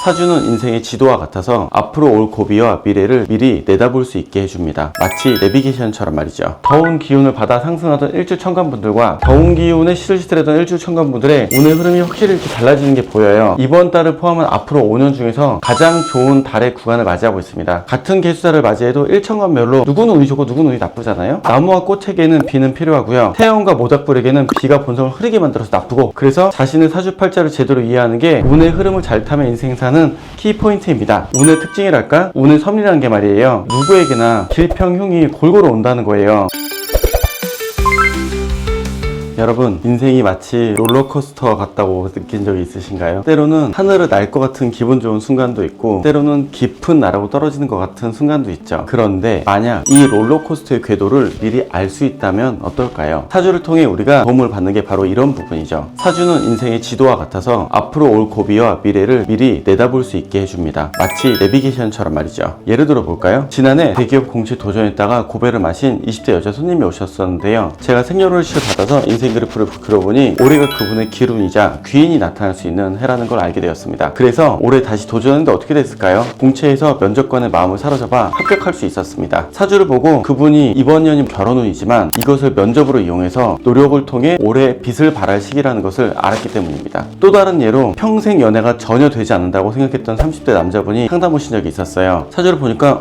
사주는 인생의 지도와 같아서 앞으로 올 고비와 미래를 미리 내다볼 수 있게 해줍니다. 마치 내비게이션처럼 말이죠. 더운 기운을 받아 상승하던 일주천간분들과 더운 기운에 시들시들하던 일주천간분들의 운의 흐름이 확실히 이렇게 달라지는 게 보여요. 이번 달을 포함한 앞으로 5년 중에서 가장 좋은 달의 구간을 맞이하고 있습니다. 같은 개수달을 맞이해도 일천간별로 누구는 운이 좋고 누구는 운이 나쁘잖아요. 나무와 꽃에게는 비는 필요하고요. 태양과 모닥불에게는 비가 본성을 흐리게 만들어서 나쁘고, 그래서 자신의 사주팔자를 제대로 이해하는 게 운의 흐름을 잘 타면 인생 사는 키포인트입니다. 운의 특징이랄까? 운의 섭리라는 게 말이에요. 누구에게나 질평흉이 골고루 온다는 거예요. 여러분, 인생이 마치 롤러코스터 같다고 느낀 적이 있으신가요? 때로는 하늘을 날 것 같은 기분 좋은 순간도 있고, 때로는 깊은 나라고 떨어지는 것 같은 순간도 있죠. 그런데 만약 이 롤러코스터의 궤도를 미리 알 수 있다면 어떨까요? 사주를 통해 우리가 도움을 받는 게 바로 이런 부분이죠. 사주는 인생의 지도와 같아서 앞으로 올 고비와 미래를 미리 내다볼 수 있게 해줍니다. 마치 내비게이션처럼 말이죠. 예를 들어 볼까요? 지난해 대기업 공채 도전했다가 고배를 마신 20대 여자 손님이 오셨었는데요. 제가 생년월일을 받아서 인생 그래프를 그려보니 올해가 그분의 기운이자 귀인이 나타날 수 있는 해라는 걸 알게 되었습니다. 그래서 올해 다시 도전했는데 어떻게 됐을까요? 공채에서 면접관의 마음을 사로잡아 합격할 수 있었습니다. 사주를 보고 그분이 이번 년이 결혼운이지만 이것을 면접으로 이용해서 노력을 통해 올해 빚을 발할 시기라는 것을 알았기 때문입니다. 또 다른 예로 평생 연애가 전혀 되지 않는다고 생각했던 30대 남자분이 상담 오신 적이 있었어요. 사주를 보니까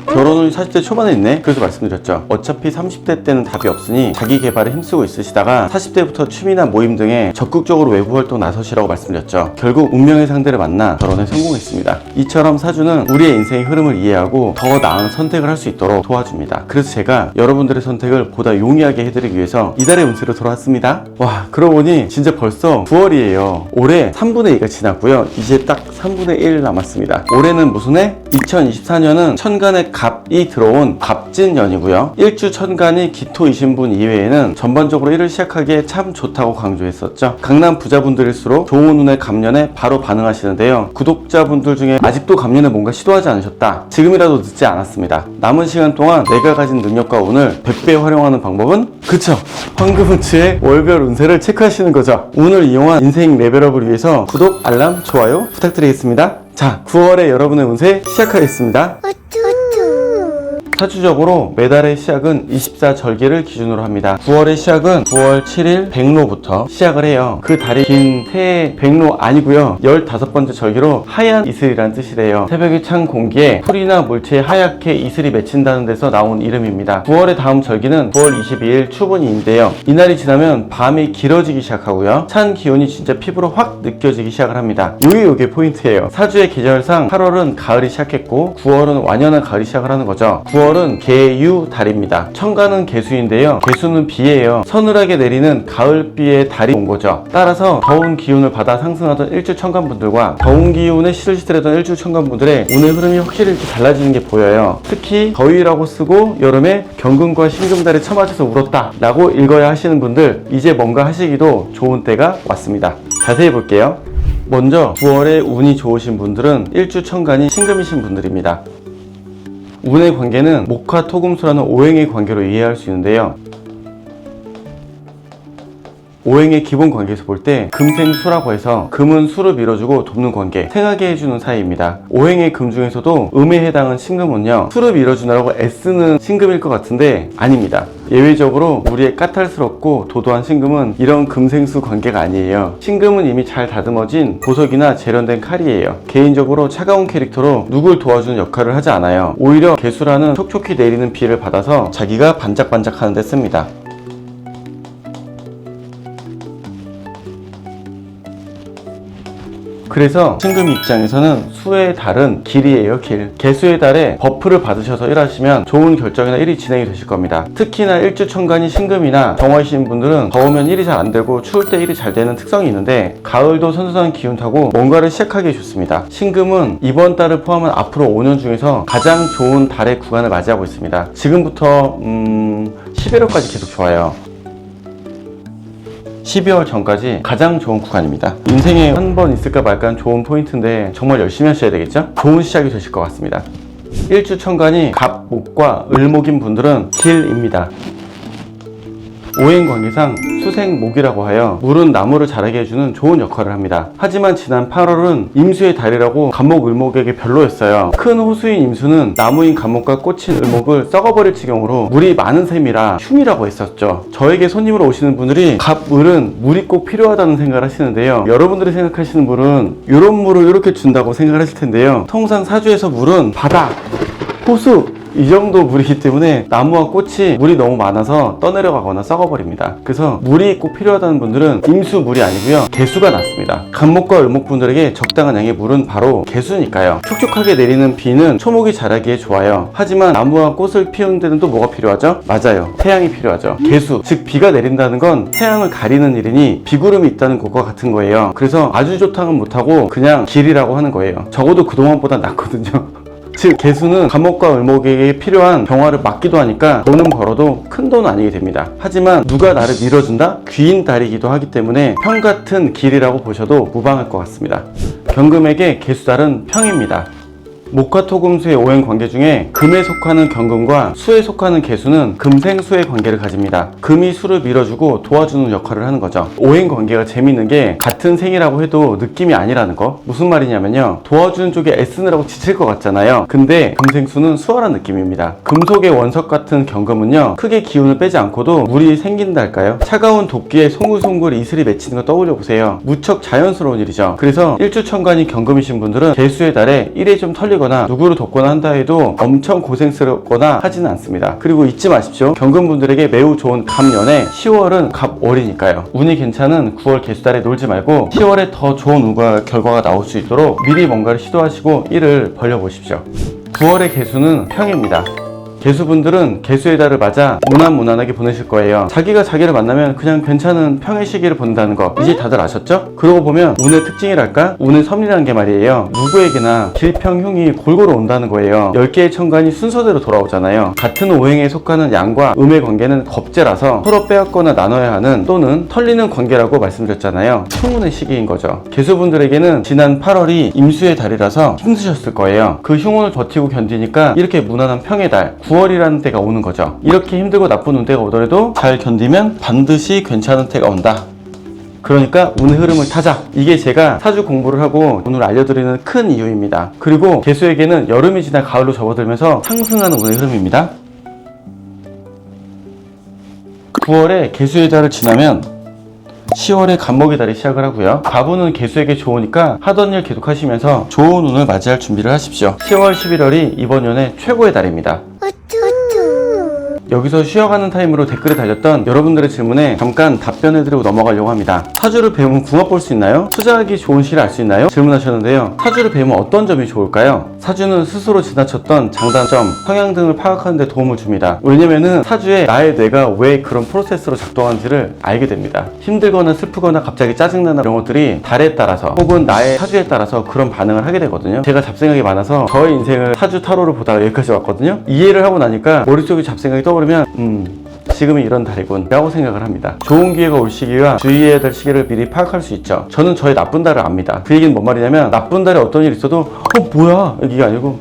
결혼운이 40대 초반에 있네? 그래서 말씀드렸죠. 어차피 30대 때는 답이 없으니 자기 개발에 힘쓰고 있으시다가 40대부터 취미나 모임 등에 적극적으로 외부 활동 나서시라고 말씀드렸죠. 결국 운명의 상대를 만나 결혼에 성공했습니다. 이처럼 사주는 우리의 인생의 흐름을 이해하고 더 나은 선택을 할 수 있도록 도와줍니다. 그래서 제가 여러분들의 선택을 보다 용이하게 해드리기 위해서 이달의 운세로 돌아왔습니다. 와, 그러고 보니 진짜 벌써 9월이에요. 올해 3분의 2가 지났고요. 이제 딱 3분의 1 남았습니다. 올해는 무슨 해? 2024년은 천간의 갑이 들어온 갑진년이고요. 일주 천간이 기토이신 분 이외에는 전반적으로 일을 시작하기에 참 좋다고 강조했었죠. 강남 부자분들일수록 좋은 운의 갑년에 바로 반응하시는데요. 구독자분들 중에 아직도 갑년에 뭔가 시도하지 않으셨다, 지금이라도 늦지 않았습니다. 남은 시간 동안 내가 가진 능력과 운을 100배 활용하는 방법은? 그쵸! 황금운치의 월별 운세를 체크하시는 거죠. 운을 이용한 인생 레벨업을 위해서 구독, 알람, 좋아요 부탁드리겠습니다. 자, 9월에 여러분의 운세 시작하겠습니다. 사주적으로 매달의 시작은 24절기를 기준으로 합니다. 9월의 시작은 9월 7일 백로부터 시작을 해요. 그 달이 긴 태 백로 아니고요. 15번째 절기로 하얀 이슬이란 뜻이래요. 새벽에 찬 공기에 풀이나 물체에 하얗게 이슬이 맺힌다는 데서 나온 이름입니다. 9월의 다음 절기는 9월 22일 추분이인데요. 이날이 지나면 밤이 길어지기 시작하고요. 찬 기온이 진짜 피부로 확 느껴지기 시작을 합니다. 요게 포인트예요. 사주의 계절상 8월은 가을이 시작했고 9월은 완연한 가을이 시작을 하는 거죠. 9월은 개유 달입니다. 천간은 개수인데요. 개수는 비예요. 서늘하게 내리는 가을비에 달이 온 거죠. 따라서 더운 기운을 받아 상승하던 일주천간분들과 더운 기운에 시들시들하던 일주천간분들의 운의 흐름이 확실히 이렇게 달라지는 게 보여요. 특히 더위라고 쓰고 여름에 경금과 신금달이 처맞아서 울었다 라고 읽어야 하시는 분들, 이제 뭔가 하시기도 좋은 때가 왔습니다. 자세히 볼게요. 먼저 9월에 운이 좋으신 분들은 일주천간이 신금이신 분들입니다. 운의 관계는 목화 토금수라는 오행의 관계로 이해할 수 있는데요. 오행의 기본 관계에서 볼 때 금생수라고 해서 금은 수를 밀어주고 돕는 관계, 생하게 해주는 사이입니다. 오행의 금 중에서도 음에 해당한 신금은요, 수를 밀어주느라고 애쓰는 신금일 것 같은데 아닙니다. 예외적으로 우리의 까탈스럽고 도도한 신금은 이런 금생수 관계가 아니에요. 신금은 이미 잘 다듬어진 보석이나 재련된 칼이에요. 개인적으로 차가운 캐릭터로 누굴 도와주는 역할을 하지 않아요. 오히려 개수라는 촉촉히 내리는 비를 받아서 자기가 반짝반짝하는 데 씁니다. 그래서 신금 입장에서는 수의 달은 길이에요, 길. 개수의 달에 버프를 받으셔서 일하시면 좋은 결정이나 일이 진행이 되실 겁니다. 특히나 일주천간이 신금이나 정화이신 분들은 더우면 일이 잘 안 되고 추울 때 일이 잘 되는 특성이 있는데 가을도 선선한 기운 타고 뭔가를 시작하기 좋습니다. 신금은 이번 달을 포함한 앞으로 5년 중에서 가장 좋은 달의 구간을 맞이하고 있습니다. 지금부터 11월까지 계속 좋아요. 12월 전까지 가장 좋은 구간입니다. 인생에 한 번 있을까 말까 좋은 포인트인데 정말 열심히 하셔야 되겠죠? 좋은 시작이 되실 것 같습니다. 일주천간이 갑목과 을목인 분들은 길입니다. 오행관계상 수생목이라고 하여 물은 나무를 자라게 해주는 좋은 역할을 합니다. 하지만 지난 8월은 임수의 달이라고 갑목, 을목에게 별로였어요. 큰 호수인 임수는 나무인 갑목과 꽃인 을목을 썩어버릴 지경으로 물이 많은 셈이라 흉이라고 했었죠. 저에게 손님으로 오시는 분들이 갑, 을은 물이 꼭 필요하다는 생각을 하시는데요. 여러분들이 생각하시는 물은 이런 물을 이렇게 준다고 생각을 하실 텐데요. 통상 사주에서 물은 바다, 호수 이 정도 물이기 때문에 나무와 꽃이 물이 너무 많아서 떠내려가거나 썩어버립니다. 그래서 물이 꼭 필요하다는 분들은 임수 물이 아니고요, 개수가 낫습니다. 갑목과 을목 분들에게 적당한 양의 물은 바로 개수니까요. 촉촉하게 내리는 비는 초목이 자라기에 좋아요. 하지만 나무와 꽃을 피우는 데는 또 뭐가 필요하죠? 맞아요, 태양이 필요하죠. 개수, 즉 비가 내린다는 건 태양을 가리는 일이니 비구름이 있다는 것과 같은 거예요. 그래서 아주 좋다는 못하고 그냥 길이라고 하는 거예요. 적어도 그동안보다 낫거든요. 즉 개수는 갑목과 을목에게 필요한 병화를 막기도 하니까 돈은 벌어도 큰 돈은 아니게 됩니다. 하지만 누가 나를 밀어준다? 귀인 달이기도 하기 때문에 평 같은 길이라고 보셔도 무방할 것 같습니다. 경금에게 개수달은 평입니다. 목화 토금수의 오행 관계 중에 금에 속하는 경금과 수에 속하는 개수는 금생수의 관계를 가집니다. 금이 수를 밀어주고 도와주는 역할을 하는 거죠. 오행 관계가 재밌는 게 같은 생이라고 해도 느낌이 아니라는 거. 무슨 말이냐면요, 도와주는 쪽에 애쓰느라고 지칠 것 같잖아요. 근데 금생수는 수월한 느낌입니다. 금속의 원석 같은 경금은요, 크게 기운을 빼지 않고도 물이 생긴다 할까요? 차가운 도끼에 송글송글 이슬이 맺히는 거 떠올려 보세요. 무척 자연스러운 일이죠. 그래서 일주천간이 경금이신 분들은 개수의 달에 일에 좀 털리고 누구를 돕거나 한다 해도 엄청 고생스럽거나 하지는 않습니다. 그리고 잊지 마십시오, 경금분들에게 매우 좋은 갑년에 10월은 갑월이니까요. 운이 괜찮은 9월 개수달에 놀지 말고 10월에 더 좋은 운과 결과가 나올 수 있도록 미리 뭔가를 시도하시고 일을 벌려보십시오. 9월의 개수는 평입니다. 개수분들은 개수의 달을 맞아 무난무난하게 보내실 거예요. 자기가 자기를 만나면 그냥 괜찮은 평의 시기를 본다는 거 이제 다들 아셨죠? 그러고 보면 운의 특징이랄까? 운의 섭리라는 게 말이에요, 누구에게나 길평흉이 골고루 온다는 거예요. 10개의 천간이 순서대로 돌아오잖아요. 같은 오행에 속하는 양과 음의 관계는 겁재라서 서로 빼앗거나 나눠야 하는, 또는 털리는 관계라고 말씀드렸잖아요. 흉운의 시기인 거죠. 개수분들에게는 지난 8월이 임수의 달이라서 힘드셨을 거예요. 그 흉운을 버티고 견디니까 이렇게 무난한 평의 달 9월이라는 때가 오는 거죠. 이렇게 힘들고 나쁜 운때가 오더라도 잘 견디면 반드시 괜찮은 때가 온다. 그러니까 운의 흐름을 타자. 이게 제가 사주 공부를 하고 오늘 알려드리는 큰 이유입니다. 그리고 개수에게는 여름이 지나 가을로 접어들면서 상승하는 운의 흐름입니다. 9월에 개수의 달을 지나면 10월에 갑목의 달이 시작을 하고요. 갑운은 개수에게 좋으니까 하던 일 계속 하시면서 좋은 운을 맞이할 준비를 하십시오. 10월, 11월이 이번 년의 최고의 달입니다. 여기서 쉬어가는 타임으로 댓글에 달렸던 여러분들의 질문에 잠깐 답변해드리고 넘어가려고 합니다. 사주를 배우면 궁합 볼 수 있나요? 투자하기 좋은 시를 알 수 있나요? 질문하셨는데요. 사주를 배우면 어떤 점이 좋을까요? 사주는 스스로 지나쳤던 장단점, 성향 등을 파악하는 데 도움을 줍니다. 왜냐면은 사주에 나의 뇌가 왜 그런 프로세스로 작동하는지를 알게 됩니다. 힘들거나 슬프거나 갑자기 짜증나는 이런 것들이 달에 따라서 혹은 나의 사주에 따라서 그런 반응을 하게 되거든요. 제가 잡생각이 많아서 저의 인생을 사주 타로를 보다가 여기까지 왔거든요. 이해를 하고 나니까 머릿속에 잡생각이 떠오르면 지금이 이런 달이군 라고 생각을 합니다. 좋은 기회가 올 시기와 주의해야 될 시기를 미리 파악할 수 있죠. 저는 저의 나쁜 달을 압니다. 그 얘기는 뭔 말이냐면, 나쁜 달에 어떤 일이 있어도 뭐야 이게 아니고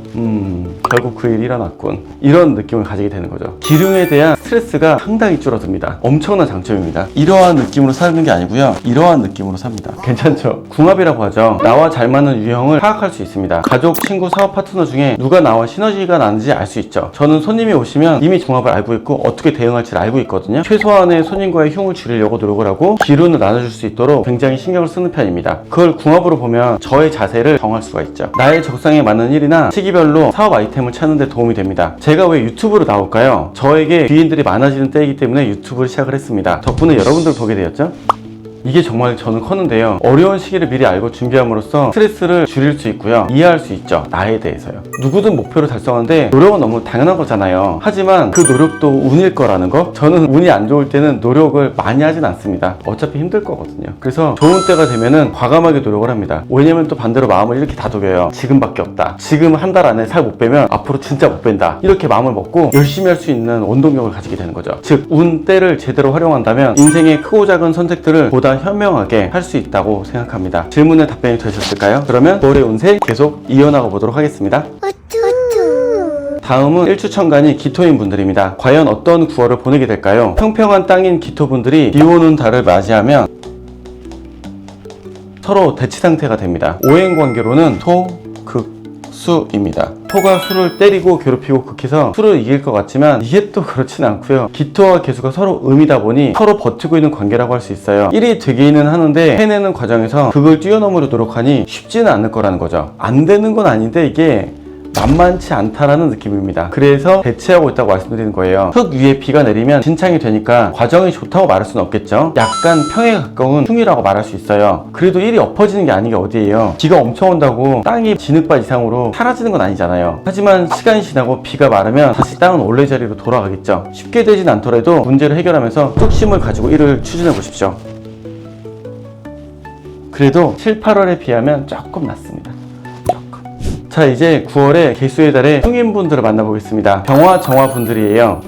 결국 그 일이 일어났군, 이런 느낌을 가지게 되는 거죠. 기름에 대한 스트레스가 상당히 줄어듭니다. 엄청난 장점입니다. 이러한 느낌으로 사는 게 아니고요, 이러한 느낌으로 삽니다. 괜찮죠? 궁합이라고 하죠. 나와 잘 맞는 유형을 파악할 수 있습니다. 가족, 친구, 사업 파트너 중에 누가 나와 시너지가 나는지 알 수 있죠. 저는 손님이 오시면 이미 궁합을 알고 있고 어떻게 대응할지를 알고 있거든요. 최소한의 손님과의 흉을 줄이려고 노력을 하고 기운을 나눠줄 수 있도록 굉장히 신경을 쓰는 편입니다. 그걸 궁합으로 보면 저의 자세를 정할 수가 있죠. 나의 적성에 맞는 일이나 시기별로 사업 아이템을 찾는 데 도움이 됩니다. 제가 왜 유튜브로 나올까요? 저에게 귀인들이 많아지는 때이기 때문에 유튜브를 시작을 했습니다. 덕분에 여러분들 보게 되었죠. 이게 정말 저는 컸는데요. 어려운 시기를 미리 알고 준비함으로써 스트레스를 줄일 수 있고요, 이해할 수 있죠. 나에 대해서요. 누구든 목표를 달성하는데 노력은 너무 당연한 거잖아요. 하지만 그 노력도 운일 거라는 거, 저는 운이 안 좋을 때는 노력을 많이 하진 않습니다. 어차피 힘들 거거든요. 그래서 좋은 때가 되면은 과감하게 노력을 합니다. 왜냐면 또 반대로 마음을 이렇게 다독여요. 지금밖에 없다, 지금 한 달 안에 살 못 빼면 앞으로 진짜 못 뺀다, 이렇게 마음을 먹고 열심히 할 수 있는 원동력을 가지게 되는 거죠. 즉 운 때를 제대로 활용한다면 인생의 크고 작은 선택들을 보다 현명하게 할 수 있다고 생각합니다. 질문에 답변이 되셨을까요? 그러면 올해 운세 계속 이어나가 보도록 하겠습니다. 다음은 일주천간이 기토인 분들입니다. 과연 어떤 9월을 보내게 될까요? 평평한 땅인 기토분들이 비 오는 달을 맞이하면 서로 대치 상태가 됩니다. 오행 관계로는 토, 극, 수입니다. 토가 수를 때리고 괴롭히고 극해서 수를 이길 것 같지만 이게 또 그렇진 않고요. 기토와 개수가 서로 음이다 보니 서로 버티고 있는 관계라고 할 수 있어요. 일이 되기는 하는데 해내는 과정에서 극을 뛰어넘으려 노력하니 쉽지는 않을 거라는 거죠. 안 되는 건 아닌데 이게 만만치 않다라는 느낌입니다. 그래서 대체하고 있다고 말씀드리는 거예요. 흙 위에 비가 내리면 진창이 되니까 과정이 좋다고 말할 수는 없겠죠. 약간 평에 가까운 흉이라고 말할 수 있어요. 그래도 일이 엎어지는 게 아닌 게 어디예요. 비가 엄청 온다고 땅이 진흙밭 이상으로 사라지는 건 아니잖아요. 하지만 시간이 지나고 비가 마르면 다시 땅은 원래 자리로 돌아가겠죠. 쉽게 되진 않더라도 문제를 해결하면서 뚝심을 가지고 일을 추진해 보십시오. 그래도 7, 8월에 비하면 조금 낫습니다. 자, 이제 9월에 개수의 달에 흉인분들을 만나보겠습니다. 병화, 정화분들이에요.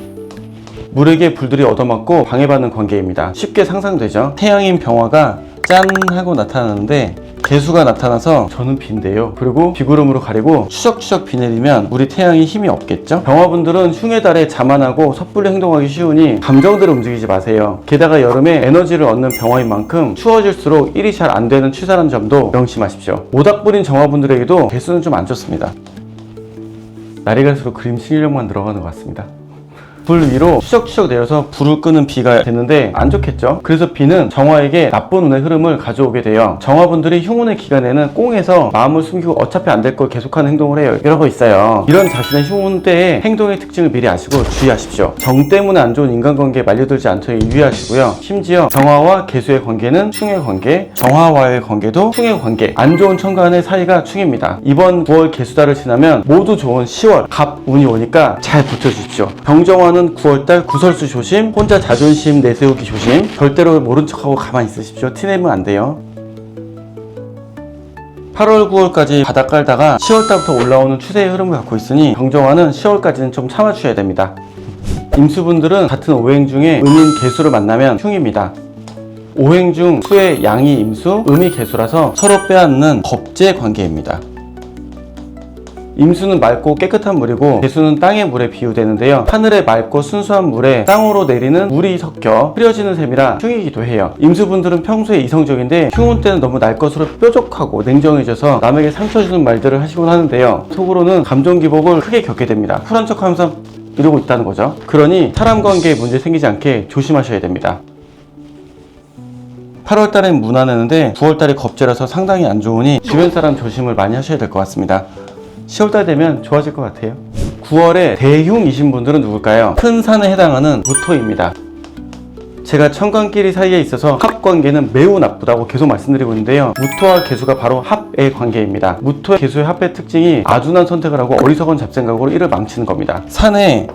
물에게 불들이 얻어맞고 방해받는 관계입니다. 쉽게 상상되죠? 태양인 병화가 짠 하고 나타나는데 개수가 나타나서 저는 비인데요. 그리고 비구름으로 가리고 추적추적 비 내리면 우리 태양이 힘이 없겠죠? 병화분들은 흉의 달에 자만하고 섣불리 행동하기 쉬우니 감정대로 움직이지 마세요. 게다가 여름에 에너지를 얻는 병화인 만큼 추워질수록 일이 잘 안 되는 취사라는 점도 명심하십시오. 모닥불인 정화분들에게도 개수는 좀 안 좋습니다. 날이 갈수록 그림 실력만 늘어가는 것 같습니다. 불 위로 추적추적 내려서 불을 끄는 비가 되는데 안 좋겠죠? 그래서 비는 정화에게 나쁜 운의 흐름을 가져오게 돼요. 정화분들이 흉운의 기간에는 꽁에서 마음을 숨기고 어차피 안 될 걸 계속하는 행동을 해요. 이러고 있어요. 이런 자신의 흉운 때의 행동의 특징을 미리 아시고 주의하십시오. 정 때문에 안 좋은 인간관계에 말려들지 않도록 유의하시고요. 심지어 정화와 개수의 관계는 충의 관계, 정화와의 관계도 충의 관계, 안 좋은 천간의 사이가 충입니다. 이번 9월 개수달을 지나면 모두 좋은 10월 갑 운이 오니까 잘 버텨주십시오. 병정화는 9월달 구설수 조심, 혼자 자존심 내세우기 조심, 절대로 모른 척하고 가만히 있으십시오. 티내면 안 돼요. 8월, 9월까지 바닥 깔다가 10월달부터 올라오는 추세의 흐름을 갖고 있으니 병정화는 10월까지는 좀 참아주셔야 됩니다. 임수분들은 같은 오행 중에 음인 개수를 만나면 흉입니다. 오행 중 수의 양이 임수, 음이 개수라서 서로 빼앗는 겁제 관계입니다. 임수는 맑고 깨끗한 물이고 개수는 땅의 물에 비유되는데요. 하늘의 맑고 순수한 물에 땅으로 내리는 물이 섞여 흐려지는 셈이라 흉이기도 해요. 임수분들은 평소에 이성적인데 흉운 때는 너무 날 것으로 뾰족하고 냉정해져서 남에게 상처 주는 말들을 하시곤 하는데요. 속으로는 감정 기복을 크게 겪게 됩니다. 쿨한 척하면서 이러고 있다는 거죠. 그러니 사람 관계에 문제 생기지 않게 조심하셔야 됩니다. 8월달엔 무난했는데 9월달이 겁제라서 상당히 안 좋으니 주변 사람 조심을 많이 하셔야 될 것 같습니다. 10월달 되면 좋아질 것 같아요. 9월에 대흉이신 분들은 누굴까요? 큰 산에 해당하는 무토입니다. 제가 천간끼리 사이에 있어서 합관계는 매우 나쁘다고 계속 말씀드리고 있는데요. 무토와 개수가 바로 합의 관계입니다. 무토와 개수의 합의 특징이 아둔한 선택을 하고 어리석은 잡생각으로 일을 망치는 겁니다. 산에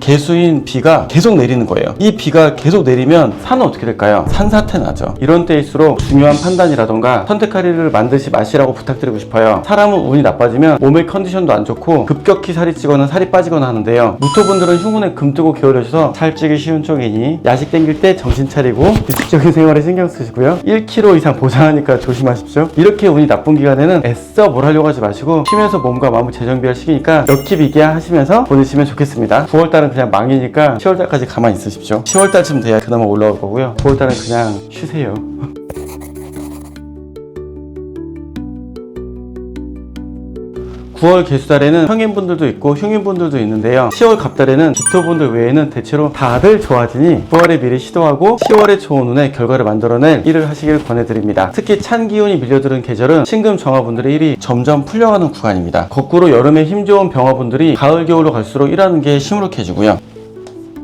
개수인 비가 계속 내리는 거예요. 이 비가 계속 내리면 산은 어떻게 될까요? 산사태 나죠. 이런 때일수록 중요한 판단이라던가 선택할 일을 만드시 마시라고 부탁드리고 싶어요. 사람은 운이 나빠지면 몸의 컨디션도 안 좋고 급격히 살이 찌거나 살이 빠지거나 하는데요. 무토분들은 흉운에 금 뜨고 게을러져서 살찌기 쉬운 쪽이니 야식 땡길 때 정신 차리고 규칙적인 생활에 신경 쓰시고요. 1kg 이상 보장하니까 조심하십시오. 이렇게 운이 나쁜 기간에는 애써 뭘 하려고 하지 마시고 쉬면서 몸과 마음을 재정비할 시기니까 럭키비기야 하시면서 보내시면 좋겠습니다. 9월달은 그냥 망이니까 10월달까지 가만히 있으십시오. 10월달쯤 돼야 그나마 올라올 거고요. 9월달은 그냥 쉬세요. 9월 개수달에는 평인분들도 있고 흉인분들도 있는데요. 10월 갑달에는 기토분들 외에는 대체로 다들 좋아지니 9월에 미리 시도하고 10월에 좋은 운의 결과를 만들어낼 일을 하시길 권해드립니다. 특히 찬 기운이 밀려드는 계절은 신금 정화분들의 일이 점점 풀려가는 구간입니다. 거꾸로 여름에 힘 좋은 병화분들이 가을 겨울로 갈수록 일하는 게 시무룩해지고요.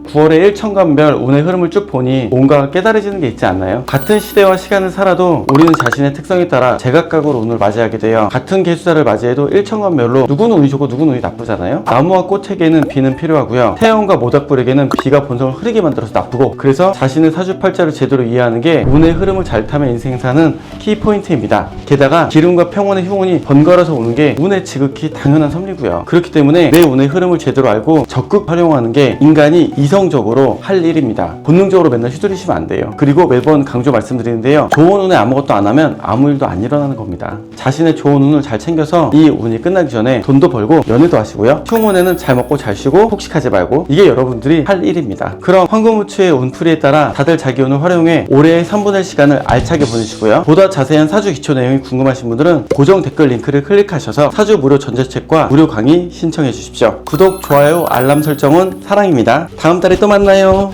9월의 일천간별 운의 흐름을 쭉 보니 뭔가 깨달아지는 게 있지 않나요? 같은 시대와 시간을 살아도 우리는 자신의 특성에 따라 제각각으로 운을 맞이하게 돼요. 같은 개수달을 맞이해도 일천간별로 누구는 운이 좋고 누구는 운이 나쁘잖아요. 나무와 꽃에게는 비는 필요하고요. 태양과 모닥불에게는 비가 본성을 흐리게 만들어서 나쁘고, 그래서 자신의 사주팔자를 제대로 이해하는 게 운의 흐름을 잘 타면 인생 사는 키포인트입니다. 게다가 기름과 평온의 흉운이 번갈아서 오는 게 운의 지극히 당연한 섭리고요. 그렇기 때문에 내 운의 흐름을 제대로 알고 적극 활용하는 게 인간이 이성 이성적으로 할 일입니다. 본능적으로 맨날 휘둘리시면 안 돼요. 그리고 매번 강조 말씀드리는데요, 좋은 운에 아무것도 안 하면 아무 일도 안 일어나는 겁니다. 자신의 좋은 운을 잘 챙겨서 이 운이 끝나기 전에 돈도 벌고 연애도 하시고요, 흉운에는 잘 먹고 잘 쉬고 폭식하지 말고, 이게 여러분들이 할 일입니다. 그럼 황금우추의 운풀이에 따라 다들 자기 운을 활용해 올해의 3분의 1 시간을 알차게 보내시고요, 보다 자세한 사주 기초 내용이 궁금하신 분들은 고정 댓글 링크를 클릭하셔서 사주 무료 전자책과 무료 강의 신청해 주십시오. 구독, 좋아요, 알람 설정은 사랑입니다. 다음 달에 또 만나요.